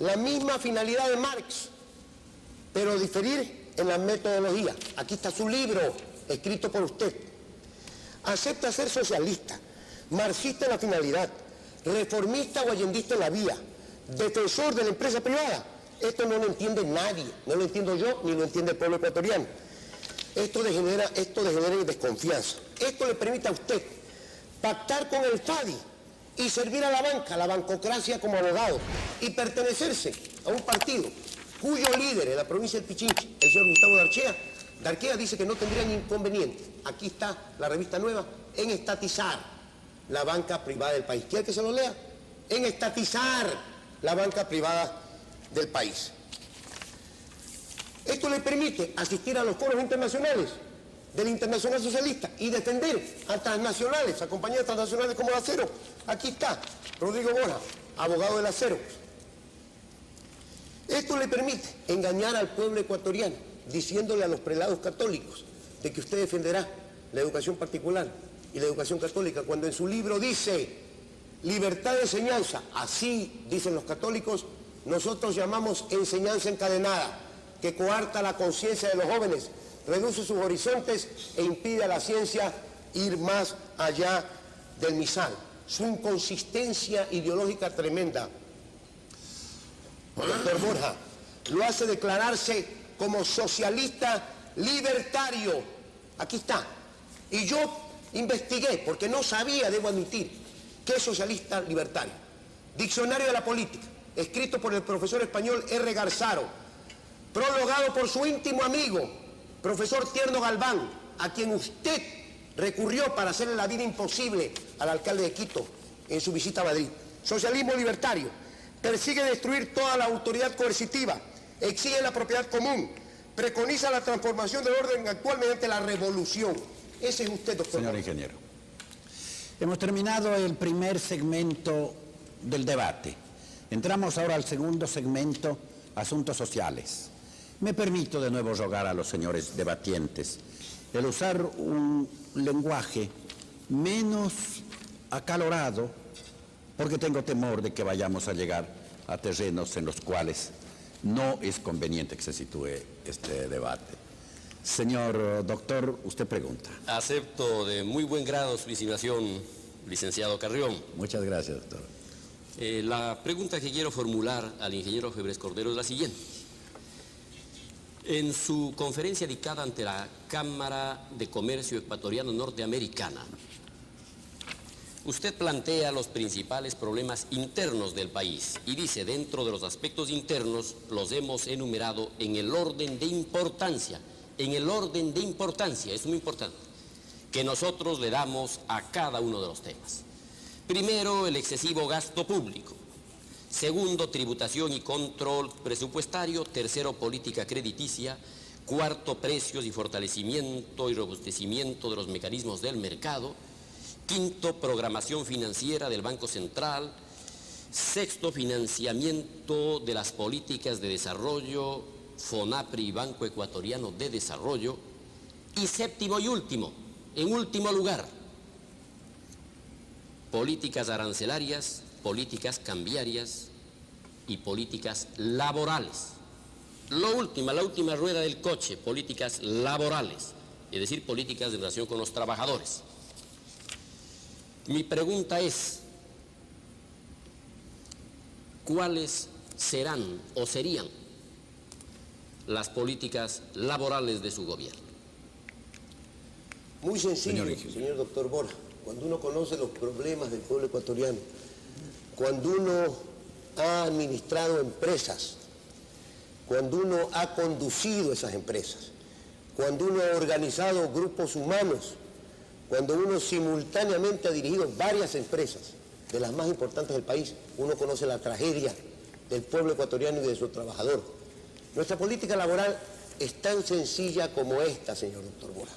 la misma finalidad de Marx, pero diferir en la metodología. Aquí está su libro, escrito por usted. Acepta ser socialista, marxista en la finalidad, reformista o allendista en la vía, defensor de la empresa privada. Esto no lo entiende nadie, no lo entiendo yo, ni lo entiende el pueblo ecuatoriano. Esto degenera en desconfianza. Esto le permite a usted pactar con el FADI y servir a la banca, la bancocracia como abogado, y pertenecerse a un partido cuyo líder en la provincia del Pichinche, el señor Gustavo Darquea, dice que no tendrían inconveniente, aquí está la revista nueva, en estatizar la banca privada del país. ¿Quiere que se lo lea? En estatizar la banca privada del país. Esto le permite asistir a los foros internacionales del Internacional Socialista y defender a transnacionales, a compañías transnacionales como el acero. Aquí está Rodrigo Borja, abogado del acero. Esto le permite engañar al pueblo ecuatoriano, diciéndole a los prelados católicos de que usted defenderá la educación particular y la educación católica, cuando en su libro dice libertad de enseñanza. Así dicen los católicos, nosotros llamamos enseñanza encadenada, que coarta la conciencia de los jóvenes, reduce sus horizontes e impide a la ciencia ir más allá del misal. Su inconsistencia ideológica tremenda, doctor Borja, lo hace declararse como socialista libertario. Aquí está. Y yo investigué, porque no sabía, debo admitir, qué es socialista libertario. Diccionario de la política, escrito por el profesor español R. Garzaro, prologado por su íntimo amigo, profesor Tierno Galván, a quien usted recurrió para hacerle la vida imposible al alcalde de Quito en su visita a Madrid. Socialismo libertario persigue destruir toda la autoridad coercitiva, exige la propiedad común, preconiza la transformación del orden actual mediante la revolución. Ese es usted, doctor. Señor ingeniero, hemos terminado el primer segmento del debate. Entramos ahora al segundo segmento, asuntos sociales. Me permito de nuevo rogar a los señores debatientes el usar un lenguaje menos acalorado, porque tengo temor de que vayamos a llegar a terrenos en los cuales no es conveniente que se sitúe este debate. Señor doctor, usted pregunta. Acepto de muy buen grado su insinuación, licenciado Carrión. Muchas gracias, doctor. La pregunta que quiero formular al ingeniero Febres Cordero es la siguiente. En su conferencia dictada ante la Cámara de Comercio Ecuatoriano Norteamericana, usted plantea los principales problemas internos del país y dice, dentro de los aspectos internos, los hemos enumerado en el orden de importancia, es muy importante, que nosotros le damos a cada uno de los temas. Primero, el excesivo gasto público. Segundo, tributación y control presupuestario. Tercero, política crediticia. Cuarto, precios y fortalecimiento y robustecimiento de los mecanismos del mercado. Quinto, programación financiera del Banco Central. Sexto, financiamiento de las políticas de desarrollo, FONAPRI y Banco Ecuatoriano de Desarrollo. Y séptimo y último, en último lugar, políticas arancelarias, políticas cambiarias y políticas laborales. La última rueda del coche, políticas laborales, es decir, políticas de relación con los trabajadores. Mi pregunta es, ¿cuáles serán o serían las políticas laborales de su gobierno? Muy sencillo, señor doctor Borja. Cuando uno conoce los problemas del pueblo ecuatoriano, cuando uno ha administrado empresas, cuando uno ha conducido esas empresas, cuando uno ha organizado grupos humanos, cuando uno simultáneamente ha dirigido varias empresas de las más importantes del país, uno conoce la tragedia del pueblo ecuatoriano y de su trabajador. Nuestra política laboral es tan sencilla como esta, señor doctor Borja.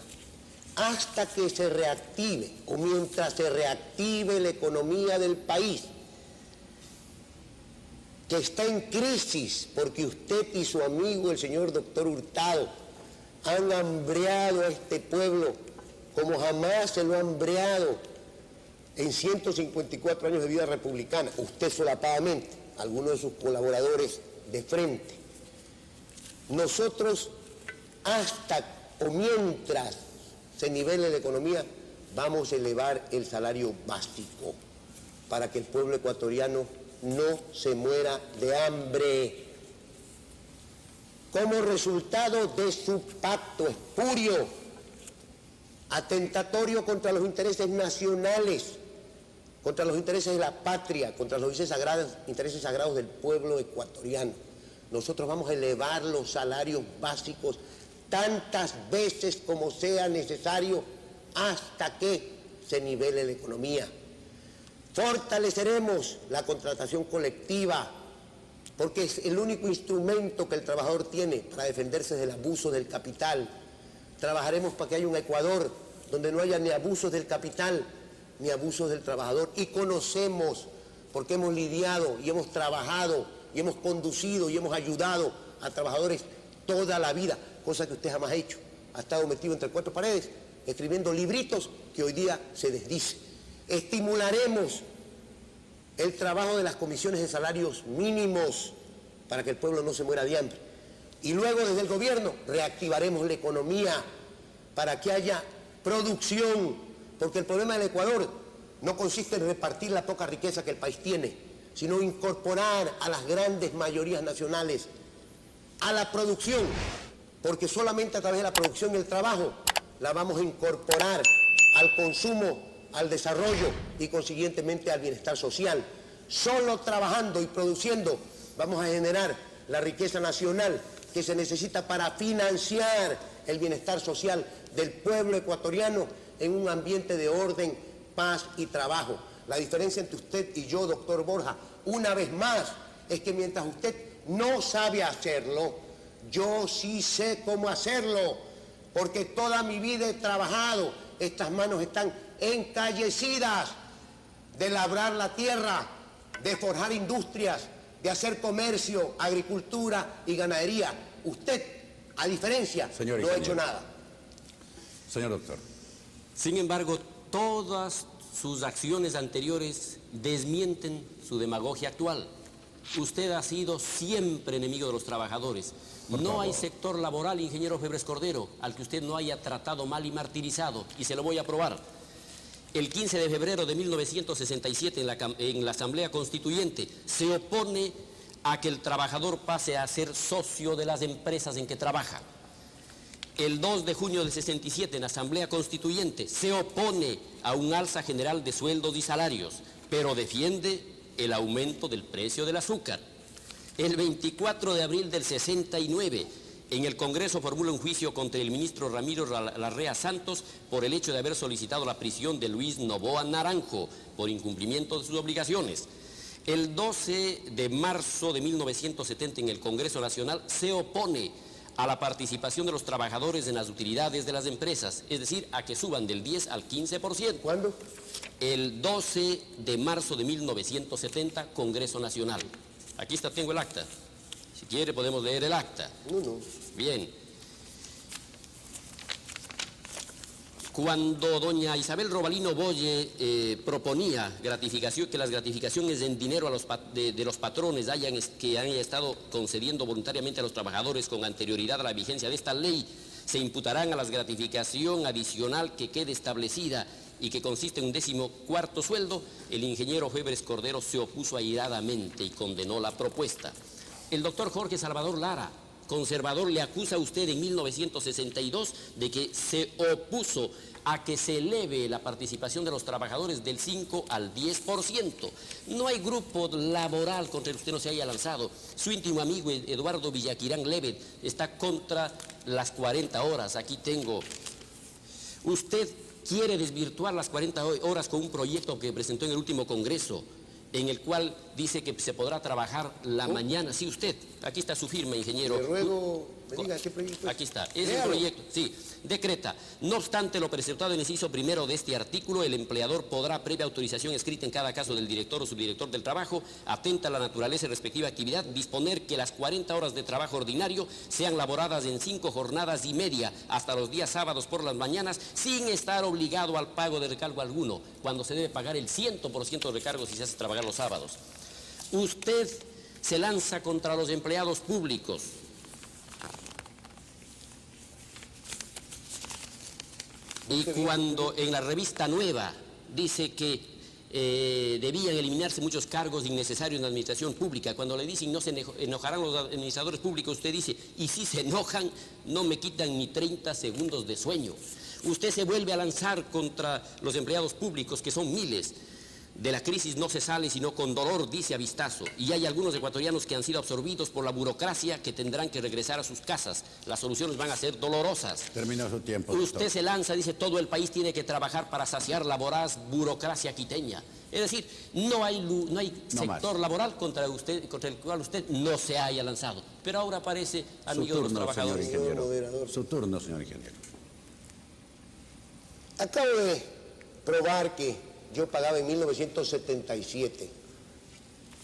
Hasta que se reactive, o mientras se reactive la economía del país, que está en crisis, porque usted y su amigo, el señor doctor Hurtado, han hambreado a este pueblo como jamás se lo ha hambreado en 154 años de vida republicana, usted solapadamente, algunos de sus colaboradores de frente. Nosotros, hasta o mientras se nivele la economía, vamos a elevar el salario básico para que el pueblo ecuatoriano no se muera de hambre. Como resultado de su pacto espurio, atentatorio contra los intereses nacionales, contra los intereses de la patria, contra los intereses sagrados del pueblo ecuatoriano. Nosotros vamos a elevar los salarios básicos tantas veces como sea necesario hasta que se nivele la economía. Fortaleceremos la contratación colectiva, porque es el único instrumento que el trabajador tiene para defenderse del abuso del capital. Trabajaremos para que haya un Ecuador donde no haya ni abusos del capital ni abusos del trabajador. Y conocemos, porque hemos lidiado y hemos trabajado y hemos conducido y hemos ayudado a trabajadores toda la vida, cosa que usted jamás ha hecho. Ha estado metido entre cuatro paredes, escribiendo libritos que hoy día se desdice. Estimularemos el trabajo de las comisiones de salarios mínimos para que el pueblo no se muera de hambre. Y luego desde el gobierno reactivaremos la economía para que haya producción, porque el problema del Ecuador no consiste en repartir la poca riqueza que el país tiene, sino incorporar a las grandes mayorías nacionales a la producción, porque solamente a través de la producción y el trabajo la vamos a incorporar al consumo, al desarrollo y consiguientemente al bienestar social. Solo trabajando y produciendo vamos a generar la riqueza nacional que se necesita para financiar el bienestar social del pueblo ecuatoriano en un ambiente de orden, paz y trabajo. La diferencia entre usted y yo, doctor Borja, una vez más, es que mientras usted no sabe hacerlo, yo sí sé cómo hacerlo, porque toda mi vida he trabajado, estas manos están encallecidas de labrar la tierra, de forjar industrias, de hacer comercio, agricultura y ganadería. Usted, a diferencia, no ha hecho nada. Señor doctor. Sin embargo, todas sus acciones anteriores desmienten su demagogia actual. Usted ha sido siempre enemigo de los trabajadores. No hay sector laboral, ingeniero Febres Cordero, al que usted no haya tratado mal y martirizado, y se lo voy a probar. El 15 de febrero de 1967 en la Asamblea Constituyente se opone a que el trabajador pase a ser socio de las empresas en que trabaja. El 2 de junio del 67 en la Asamblea Constituyente se opone a un alza general de sueldos y salarios, pero defiende el aumento del precio del azúcar. El 24 de abril del 69 en el Congreso formula un juicio contra el ministro Ramiro Larrea Santos por el hecho de haber solicitado la prisión de Luis Noboa Naranjo por incumplimiento de sus obligaciones. El 12 de marzo de 1970 en el Congreso Nacional se opone a la participación de los trabajadores en las utilidades de las empresas, es decir, a que suban del 10 al 15%. ¿Cuándo? El 12 de marzo de 1970, Congreso Nacional. Aquí está, tengo el acta. Si quiere podemos leer el acta. No. Bien. Cuando doña Isabel Robalino Boye proponía que las gratificaciones en dinero de los patrones que han estado concediendo voluntariamente a los trabajadores con anterioridad a la vigencia de esta ley, se imputarán a la gratificación adicional que quede establecida y que consiste en un 14º sueldo, el ingeniero Febres Cordero se opuso airadamente y condenó la propuesta. El doctor Jorge Salvador Lara, conservador, le acusa a usted en 1962 de que se opuso a que se eleve la participación de los trabajadores del 5 al 10%. No hay grupo laboral contra el que usted no se haya lanzado. Su íntimo amigo Eduardo Villaquirán Levet está contra las 40 horas. Aquí tengo. Usted quiere desvirtuar las 40 horas con un proyecto que presentó en el último Congreso, en el cual dice que se podrá trabajar la mañana. Sí, usted. Aquí está su firma, ingeniero. Le ruego, me diga qué proyecto es. Aquí está. Es el proyecto. Sí. Decreta. No obstante lo presentado en el inciso primero de este artículo, el empleador podrá, previa autorización escrita en cada caso del director o subdirector del trabajo, atenta a la naturaleza y respectiva actividad, disponer que las 40 horas de trabajo ordinario sean laboradas en 5 jornadas y media hasta los días sábados por las mañanas, sin estar obligado al pago de recargo alguno, cuando se debe pagar el 100% de recargo si se hace trabajar los sábados. Usted se lanza contra los empleados públicos. Y cuando en la revista Nueva dice que debían eliminarse muchos cargos innecesarios en la administración pública, cuando le dicen no se enojarán los administradores públicos, usted dice, y si se enojan, no me quitan ni 30 segundos de sueño. Usted se vuelve a lanzar contra los empleados públicos, que son miles. De la crisis no se sale sino con dolor, dice a vistazo, y hay algunos ecuatorianos que han sido absorbidos por la burocracia que tendrán que regresar a sus casas. Las soluciones van a ser dolorosas. Terminó su tiempo. Usted se lanza, dice, todo el país tiene que trabajar para saciar la voraz burocracia quiteña. Es decir, no hay sector laboral contra el cual usted no se haya lanzado. Pero ahora aparece amigo de los trabajadores. Su turno, señor ingeniero. Acabo de probar que yo pagaba en 1977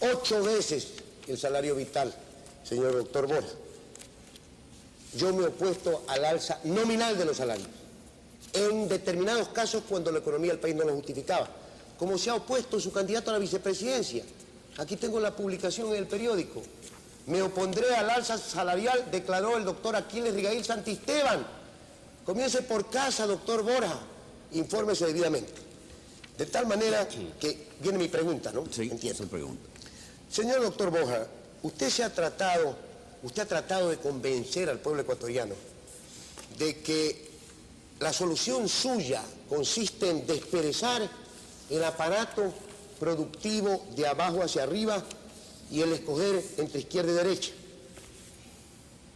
8 veces el salario vital, señor doctor Borja. Yo me he opuesto al alza nominal de los salarios, en determinados casos cuando la economía del país no lo justificaba, como se ha opuesto su candidato a la vicepresidencia. Aquí tengo la publicación en el periódico. Me opondré al alza salarial, declaró el doctor Aquiles Rigail Santisteban. Comience por casa, doctor Borja, infórmese debidamente. De tal manera que viene mi pregunta, ¿no? Sí, entiendo. su pregunta. Señor doctor Borja, usted ha tratado de convencer al pueblo ecuatoriano de que la solución suya consiste en desperezar el aparato productivo de abajo hacia arriba y el escoger entre izquierda y derecha.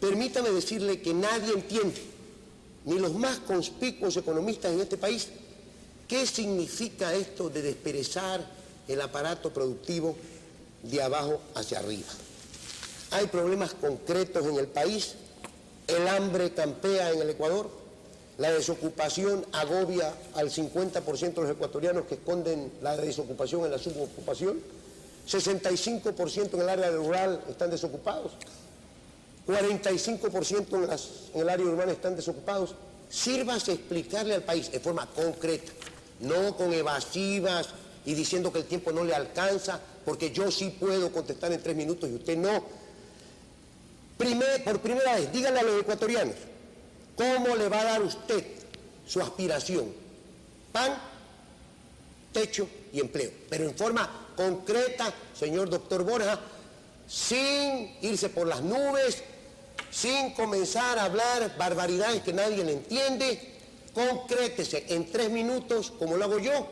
Permítame decirle que nadie entiende, ni los más conspicuos economistas en este país, ¿qué significa esto de desperezar el aparato productivo de abajo hacia arriba? Hay problemas concretos en el país, el hambre campea en el Ecuador, la desocupación agobia al 50% de los ecuatorianos que esconden la desocupación en la subocupación, 65% en el área rural están desocupados, 45% en el área urbana están desocupados. Sírvase explicarle al país de forma concreta, no con evasivas y diciendo que el tiempo no le alcanza, porque yo sí puedo contestar en 3 minutos y usted no. Por primera vez, díganle a los ecuatorianos, ¿cómo le va a dar usted su aspiración? Pan, techo y empleo, pero en forma concreta, señor doctor Borja, sin irse por las nubes, sin comenzar a hablar barbaridades que nadie le entiende. Concrétese en 3 minutos, como lo hago yo,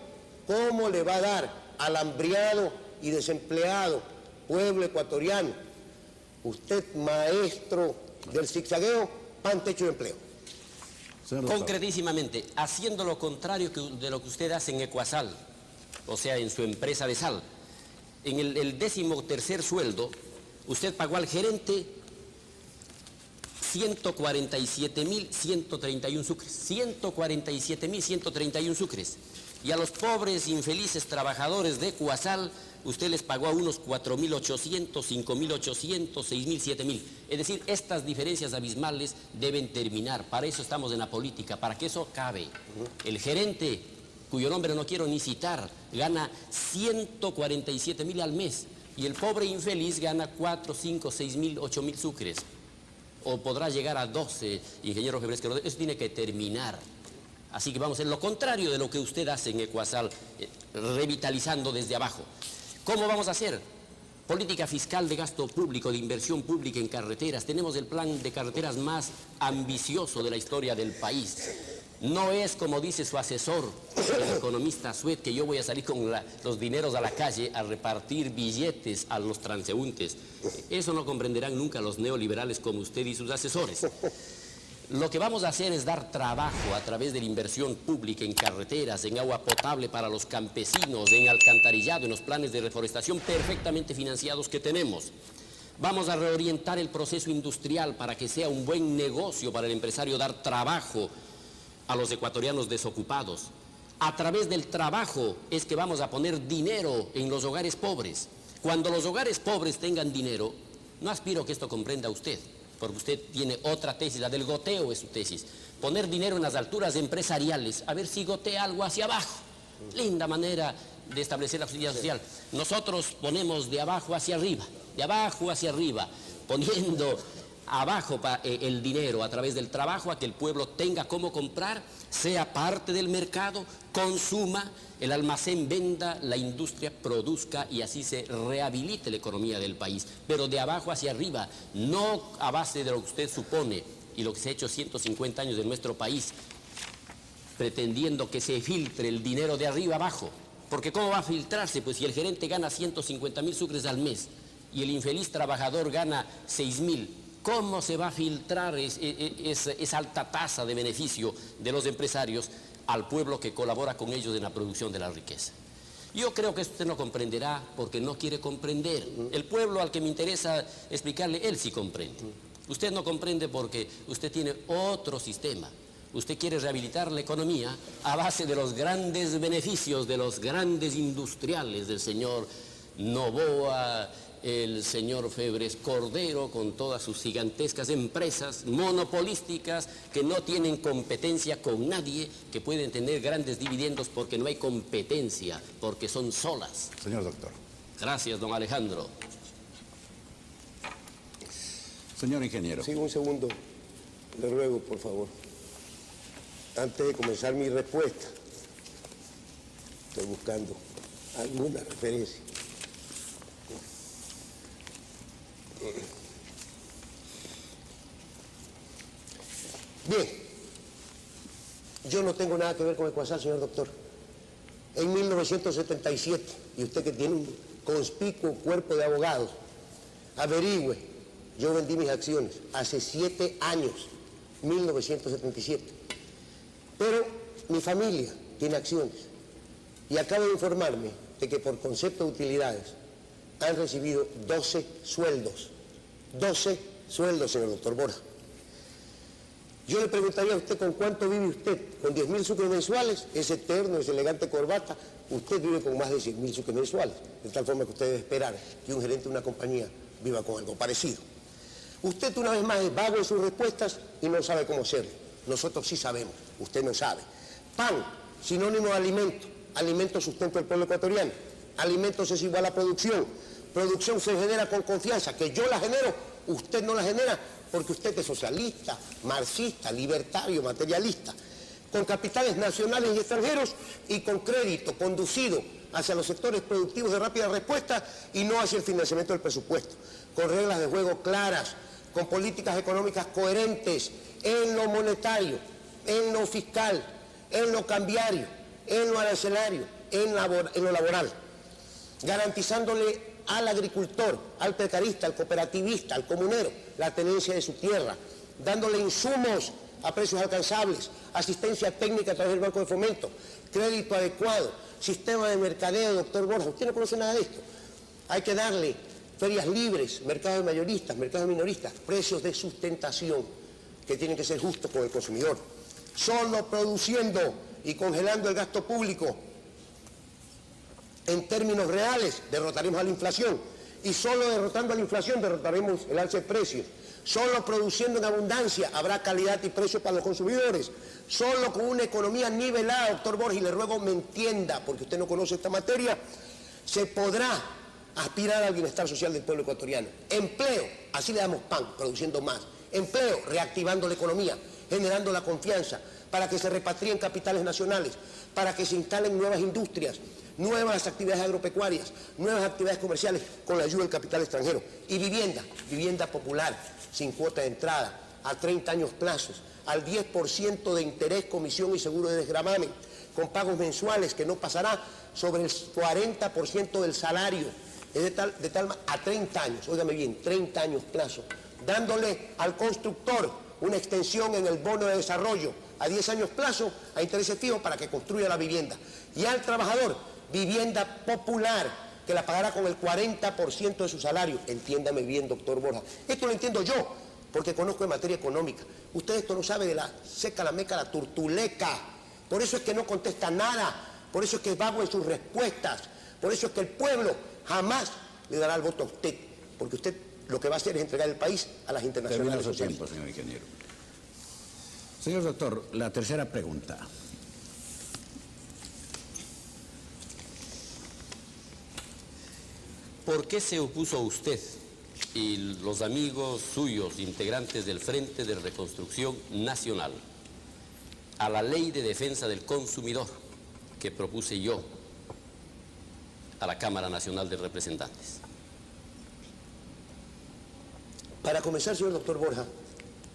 cómo le va a dar al hambriado y desempleado pueblo ecuatoriano, usted maestro del zigzagueo, pan, techo y empleo. Concretísimamente, haciendo lo contrario de lo que usted hace en Ecuasal, o sea, en su empresa de sal. En el 13º sueldo, usted pagó al gerente 147.131 sucres, 147.131 sucres. Y a los pobres, infelices trabajadores de Ecuasal, usted les pagó a unos 4.800, 5.800, 6.000, 7.000. Es decir, estas diferencias abismales deben terminar. Para eso estamos en la política, para que eso acabe. El gerente, cuyo nombre no quiero ni citar, gana 147.000 al mes. Y el pobre infeliz gana 4, 5, 6.000, 8.000 sucres. O podrá llegar a 12, ingeniero Gebresquero. Eso tiene que terminar. Así que vamos a hacer lo contrario de lo que usted hace en Ecuasal, revitalizando desde abajo. ¿Cómo vamos a hacer? Política fiscal de gasto público, de inversión pública en carreteras. Tenemos el plan de carreteras más ambicioso de la historia del país. No es como dice su asesor, el economista Suet, que yo voy a salir con los dineros a la calle a repartir billetes a los transeúntes. Eso no comprenderán nunca los neoliberales como usted y sus asesores. Lo que vamos a hacer es dar trabajo a través de la inversión pública en carreteras, en agua potable para los campesinos, en alcantarillado, en los planes de reforestación perfectamente financiados que tenemos. Vamos a reorientar el proceso industrial para que sea un buen negocio para el empresario, dar trabajo a los ecuatorianos desocupados. A través del trabajo es que vamos a poner dinero en los hogares pobres. Cuando los hogares pobres tengan dinero, no aspiro que esto comprenda usted, porque usted tiene otra tesis, la del goteo es su tesis. Poner dinero en las alturas empresariales, a ver si gotea algo hacia abajo. Linda manera de establecer la justicia social. Nosotros ponemos de abajo hacia arriba, poniendo abajo el dinero a través del trabajo a que el pueblo tenga cómo comprar, sea parte del mercado, consuma, el almacén venda, la industria produzca y así se rehabilite la economía del país. Pero de abajo hacia arriba, no a base de lo que usted supone y lo que se ha hecho 150 años en nuestro país, pretendiendo que se filtre el dinero de arriba abajo. Porque ¿cómo va a filtrarse? Pues si el gerente gana 150.000 sucres al mes y el infeliz trabajador gana 6.000, ¿cómo se va a filtrar esa alta tasa de beneficio de los empresarios al pueblo que colabora con ellos en la producción de la riqueza? Yo creo que usted no comprenderá porque no quiere comprender. El pueblo al que me interesa explicarle, él sí comprende. Usted no comprende porque usted tiene otro sistema. Usted quiere rehabilitar la economía a base de los grandes beneficios de los grandes industriales del señor Novoa, el señor Febres Cordero, con todas sus gigantescas empresas monopolísticas que no tienen competencia con nadie, que pueden tener grandes dividendos porque no hay competencia, porque son solas. Señor doctor. Gracias, don Alejandro. Señor ingeniero. Sí, un segundo. Le ruego, por favor. Antes de comenzar mi respuesta, estoy buscando alguna referencia. Bien, yo no tengo nada que ver con Ecuasal, señor doctor. En 1977, y usted que tiene un conspicuo cuerpo de abogados, averigüe, yo vendí mis acciones hace 7 años, 1977. Pero mi familia tiene acciones y acabo de informarme de que por concepto de utilidades han recibido 12 sueldos. 12 sueldos, señor doctor Borja. Yo le preguntaría a usted con cuánto vive usted. ¿Con 10.000 sucres mensuales? Ese terno, esa elegante corbata. Usted vive con más de 100.000 sucres mensuales. De tal forma que usted debe esperar que un gerente de una compañía viva con algo parecido. Usted una vez más es vago en sus respuestas y no sabe cómo hacerlo. Nosotros sí sabemos, usted no sabe. Pan, sinónimo de alimento. Alimento sustenta el pueblo ecuatoriano. Alimentos es igual a producción. Producción se genera con confianza. Que yo la genero, usted no la genera porque usted es socialista, marxista, libertario, materialista. Con capitales nacionales y extranjeros y con crédito conducido hacia los sectores productivos de rápida respuesta y no hacia el financiamiento del presupuesto. Con reglas de juego claras, con políticas económicas coherentes en lo monetario, en lo fiscal, en lo cambiario, en lo arancelario, en lo laboral, garantizándole al agricultor, al pecuarista, al cooperativista, al comunero, la tenencia de su tierra, dándole insumos a precios alcanzables, asistencia técnica a través del Banco de Fomento, crédito adecuado, sistema de mercadeo, doctor Borja. Usted no conoce nada de esto. Hay que darle ferias libres, mercados de mayoristas, mercados de minoristas, precios de sustentación que tienen que ser justos con el consumidor. Solo produciendo y congelando el gasto público en términos reales derrotaremos a la inflación y solo derrotando a la inflación derrotaremos el alza de precios. Solo produciendo en abundancia habrá calidad y precio para los consumidores. Solo con una economía nivelada, doctor Borges, y le ruego me entienda, porque usted no conoce esta materia, se podrá aspirar al bienestar social del pueblo ecuatoriano. Empleo, así le damos pan, produciendo más. Empleo, reactivando la economía, generando la confianza, para que se repatrien capitales nacionales, para que se instalen nuevas industrias, nuevas actividades agropecuarias, nuevas actividades comerciales con la ayuda del capital extranjero. Y vivienda, vivienda popular, sin cuota de entrada, a 30 años plazos, al 10% de interés, comisión y seguro de desgravamen, con pagos mensuales que no pasará sobre el 40% del salario, es de tal a 30 años, óigame bien, 30 años plazo, dándole al constructor una extensión en el bono de desarrollo a 10 años plazo, a intereses fijos para que construya la vivienda. Y al trabajador, vivienda popular, que la pagará con el 40% de su salario. Entiéndame bien, doctor Borja. Esto lo entiendo yo, porque conozco en materia económica. Usted esto no sabe de la seca, la meca, la turtuleca. Por eso es que no contesta nada, por eso es que es vago en sus respuestas, por eso es que el pueblo jamás le dará el voto a usted, porque usted lo que va a hacer es entregar el país a las internacionales sociales. Tiempo, señor ingeniero. Señor doctor, la tercera pregunta. ¿por qué se opuso usted y los amigos suyos, integrantes del Frente de Reconstrucción Nacional, a la Ley de Defensa del Consumidor que propuse yo a la Cámara Nacional de Representantes? Para comenzar, señor doctor Borja,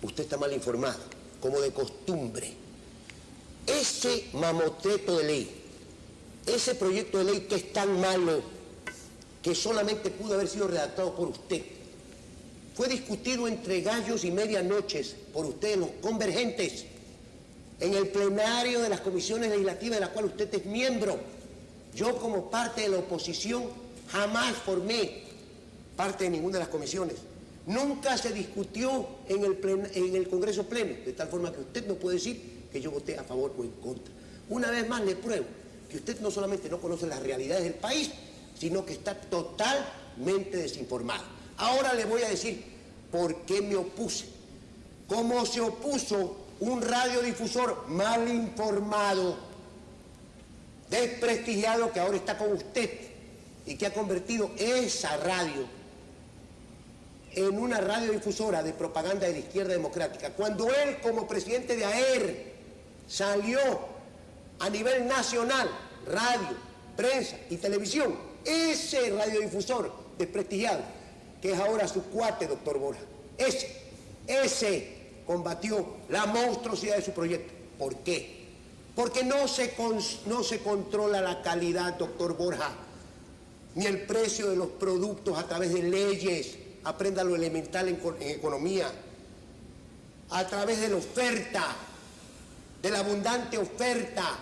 usted está mal informado, como de costumbre. Ese mamotreto de ley, ese proyecto de ley que es tan malo que solamente pudo haber sido redactado por usted, fue discutido entre gallos y medianoches por ustedes, los convergentes, en el plenario de las comisiones legislativas de las cuales usted es miembro. Yo, como parte de la oposición, jamás formé parte de ninguna de las comisiones. Nunca se discutió en el Congreso Pleno, de tal forma que usted no puede decir que yo voté a favor o en contra. Una vez más le pruebo que usted no solamente no conoce las realidades del país, sino que está totalmente desinformado. Ahora le voy a decir por qué me opuse. ¿Cómo se opuso un radiodifusor mal informado, desprestigiado, que ahora está con usted y que ha convertido esa radio en una radiodifusora de propaganda de la izquierda democrática? Cuando él, como presidente de AER, salió a nivel nacional, radio, prensa y televisión, ese radiodifusor desprestigiado, que es ahora su cuate, doctor Borja, ese combatió la monstruosidad de su proyecto. ¿Por qué? Porque no se controla la calidad, doctor Borja, ni el precio de los productos a través de leyes. Aprenda lo elemental en economía. A través de la oferta, de la abundante oferta,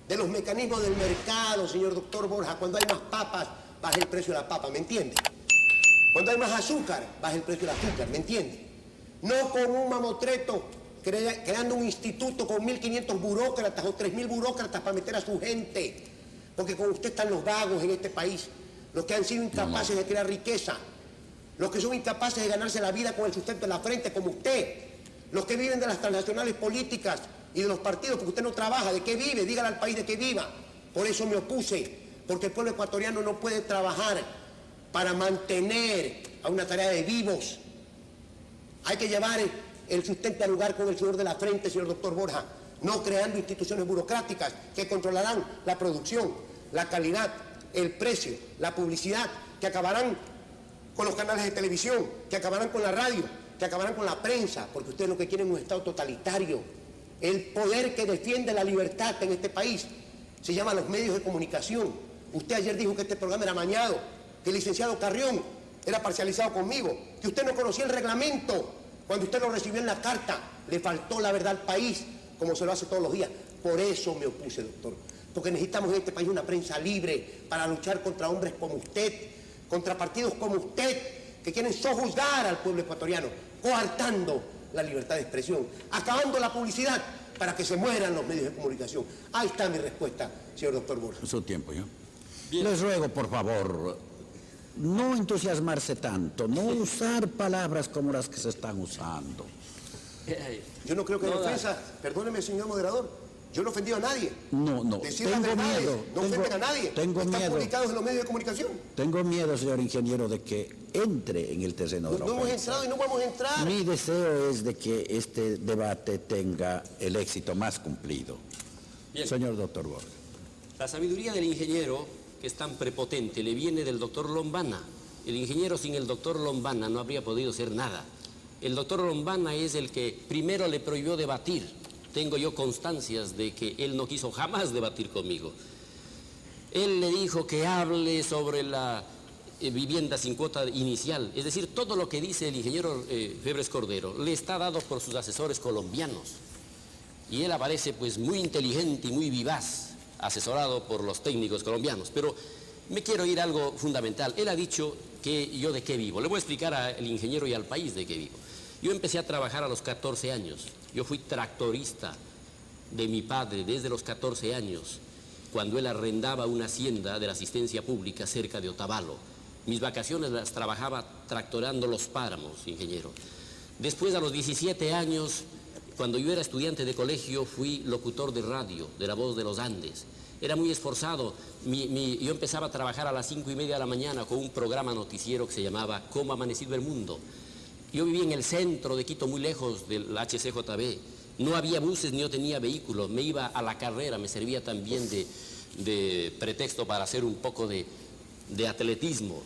de los mecanismos del mercado, señor doctor Borja. Cuando hay más papas, baja el precio de la papa, ¿me entiende? Cuando hay más azúcar, baja el precio del azúcar, ¿me entiende? No con un mamotreto, creando un instituto con 1.500 burócratas o 3.000 burócratas para meter a su gente. Porque con usted están los vagos en este país, los que han sido incapaces de crear riqueza, los que son incapaces de ganarse la vida con el sustento en la frente, como usted, los que viven de las transnacionales políticas y de los partidos, porque usted no trabaja. ¿De qué vive? Dígale al país de qué viva. Por eso me opuse, porque el pueblo ecuatoriano no puede trabajar para mantener a una tarea de vivos. Hay que llevar el sustento al lugar con el sudor de la frente, señor doctor Borja, no creando instituciones burocráticas que controlarán la producción, la calidad, el precio, la publicidad, que acabarán con los canales de televisión, que acabarán con la radio, que acabarán con la prensa, porque ustedes lo que quieren es un Estado totalitario. El poder que defiende la libertad en este país se llama los medios de comunicación. Usted ayer dijo que este programa era amañado, que el licenciado Carrión era parcializado conmigo, que usted no conocía el reglamento. Cuando usted lo recibió en la carta, le faltó la verdad al país, como se lo hace todos los días. Por eso me opuse, doctor, porque necesitamos en este país una prensa libre para luchar contra hombres como usted, contra partidos como usted, que quieren sojuzgar al pueblo ecuatoriano, coartando la libertad de expresión, acabando la publicidad para que se mueran los medios de comunicación. Ahí está mi respuesta, señor doctor Borja. Su tiempo, ¿ya? Les ruego, por favor, no entusiasmarse tanto, no usar palabras como las que se están usando. Yo no creo que haya ofensa, perdóneme, señor moderador. Yo no he ofendido a nadie. No, decir las verdades, no ofenden a nadie. Están publicados en los medios de comunicación. Tengo miedo, señor ingeniero, de que entre en el terreno de la ofensa. No hemos entrado y no vamos a entrar. Mi deseo es de que este debate tenga el éxito más cumplido. Bien. Señor doctor Borja. La sabiduría del ingeniero, que es tan prepotente, le viene del doctor Lombana. El ingeniero sin el doctor Lombana no habría podido hacer nada. El doctor Lombana es el que primero le prohibió debatir. Tengo yo constancias de que él no quiso jamás debatir conmigo. Él le dijo que hable sobre la vivienda sin cuota inicial. Es decir, todo lo que dice el ingeniero Febres Cordero le está dado por sus asesores colombianos. Y él aparece pues muy inteligente y muy vivaz, asesorado por los técnicos colombianos. Pero me quiero ir a algo fundamental. Él ha dicho que yo de qué vivo. Le voy a explicar al ingeniero y al país de qué vivo. Yo empecé a trabajar a los 14 años. Yo fui tractorista de mi padre desde los 14 años, cuando él arrendaba una hacienda de la asistencia pública cerca de Otavalo. Mis vacaciones las trabajaba tractorando los páramos, ingeniero. Después, a los 17 años, cuando yo era estudiante de colegio, fui locutor de radio, de La Voz de los Andes. era muy esforzado. Yo empezaba a trabajar a las 5:30 de la mañana con un programa noticiero que se llamaba ¿Cómo ha amanecido el mundo? Yo vivía en el centro de Quito, muy lejos del HCJB. No había buses ni yo tenía vehículos. Me iba a la carrera, me servía también de pretexto para hacer un poco de atletismo.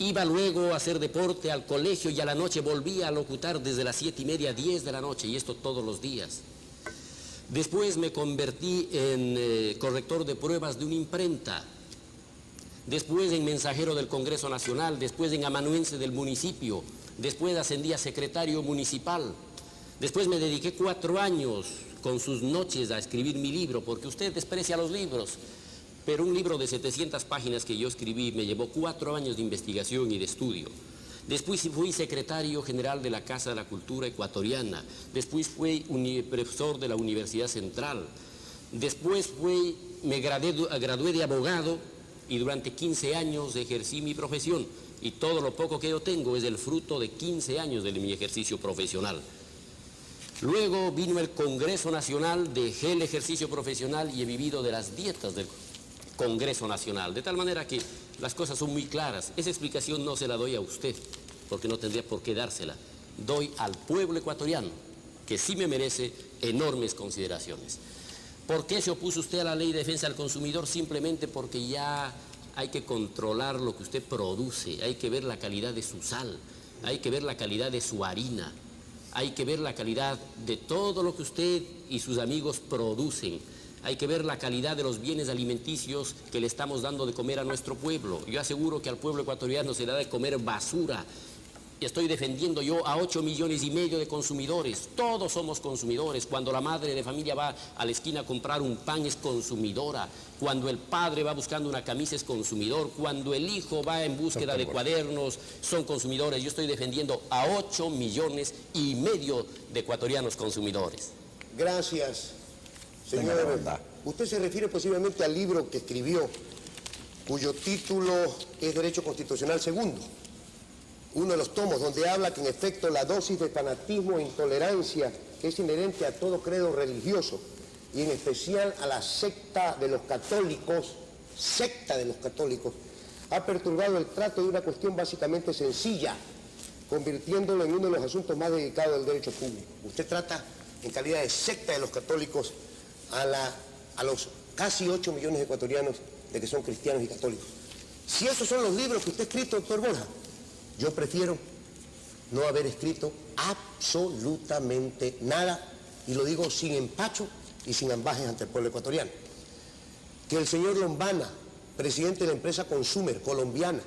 Iba luego a hacer deporte al colegio y a la noche volvía a locutar desde las 7:30, 10 de la noche, y esto todos los días. Después me convertí en corrector de pruebas de una imprenta, después en mensajero del Congreso Nacional, después en amanuense del municipio, después ascendí a secretario municipal, después me dediqué 4 años con sus noches a escribir mi libro, porque usted desprecia los libros. Pero un libro de 700 páginas que yo escribí me llevó 4 años de investigación y de estudio. Después fui secretario general de la Casa de la Cultura Ecuatoriana. Después fui profesor de la Universidad Central. Después me gradué de abogado y durante 15 años ejercí mi profesión. Y todo lo poco que yo tengo es el fruto de 15 años de mi ejercicio profesional. Luego vino el Congreso Nacional, dejé el ejercicio profesional y he vivido de las dietas del Congreso Nacional, de tal manera que las cosas son muy claras. Esa explicación no se la doy a usted, porque no tendría por qué dársela. Doy al pueblo ecuatoriano, que sí me merece enormes consideraciones. ¿Por qué se opuso usted a la Ley de Defensa del Consumidor? Simplemente porque ya hay que controlar lo que usted produce, hay que ver la calidad de su sal, hay que ver la calidad de su harina, hay que ver la calidad de todo lo que usted y sus amigos producen. Hay que ver la calidad de los bienes alimenticios que le estamos dando de comer a nuestro pueblo. Yo aseguro que al pueblo ecuatoriano se le da de comer basura. Estoy defendiendo yo a 8,5 millones de consumidores. Todos somos consumidores. Cuando la madre de familia va a la esquina a comprar un pan es consumidora. Cuando el padre va buscando una camisa es consumidor. Cuando el hijo va en búsqueda de cuadernos son consumidores. Yo estoy defendiendo a 8,5 millones de ecuatorianos consumidores. Gracias. Señor, usted se refiere posiblemente al libro que escribió, cuyo título es Derecho Constitucional Segundo, uno de los tomos donde habla que en efecto la dosis de fanatismo e intolerancia que es inherente a todo credo religioso y en especial a la secta de los católicos, ha perturbado el trato de una cuestión básicamente sencilla, convirtiéndolo en uno de los asuntos más delicados del derecho público. Usted trata en calidad de secta de los católicos a los casi 8 millones de ecuatorianos de que son cristianos y católicos. Si esos son los libros que usted ha escrito, doctor Borja, yo prefiero no haber escrito absolutamente nada, y lo digo sin empacho y sin ambajes ante el pueblo ecuatoriano. Que el señor Lombana, presidente de la empresa Consumer colombiana,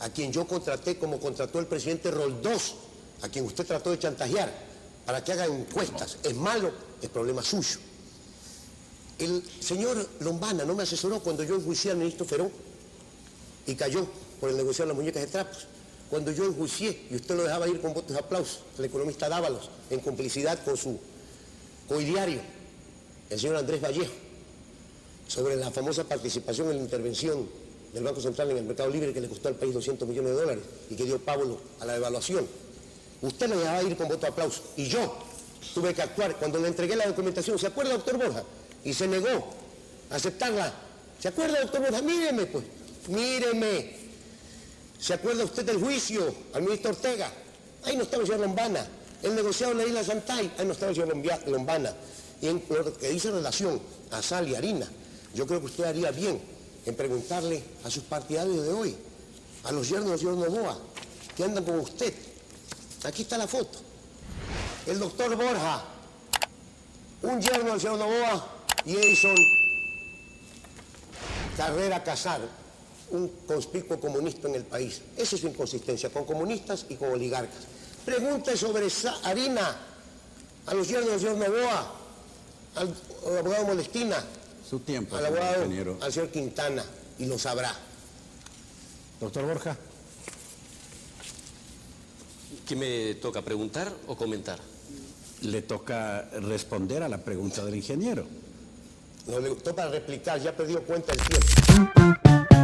a quien yo contraté como contrató el presidente Roldós, a quien usted trató de chantajear para que haga encuestas, es malo, es problema suyo. El señor Lombana no me asesoró cuando yo enjuicié al ministro Feró y cayó por el negociar las muñecas de trapos. Cuando yo enjuicié, y usted lo dejaba ir con votos de aplauso, el economista Dávalos, en complicidad con su coidiario, el señor Andrés Vallejo, sobre la famosa participación en la intervención del Banco Central en el mercado libre que le costó al país 200 millones de dólares y que dio pábulo a la devaluación. Usted lo dejaba ir con voto de aplauso y yo tuve que actuar cuando le entregué la documentación. ¿Se acuerda, doctor Borja? Y se negó a aceptarla. ¿Se acuerda, doctor Borja? Míreme, pues, míreme. ¿Se acuerda usted del juicio al ministro Ortega? Ahí no estaba el señor Lombana. El negociado en la isla Santay, ahí no estaba el señor Lombana. Y en lo que dice relación a sal y harina, yo creo que usted haría bien en preguntarle a sus partidarios de hoy, a los yernos del señor Noboa, que andan con usted. Aquí está la foto. El doctor Borja, un yerno del señor Noboa, y Edison Carrera Casar, un conspicuo comunista en el país. Esa es su inconsistencia, con comunistas y con oligarcas. Pregunte sobre harina a los yernos del señor Noboa, al abogado Molestina, su tiempo, al abogado, ingeniero. al señor Quintana, y lo sabrá. Doctor Borja. ¿Qué me toca, preguntar o comentar? Le toca responder a la pregunta del ingeniero. No le toca replicar, ya perdió cuenta del tiempo.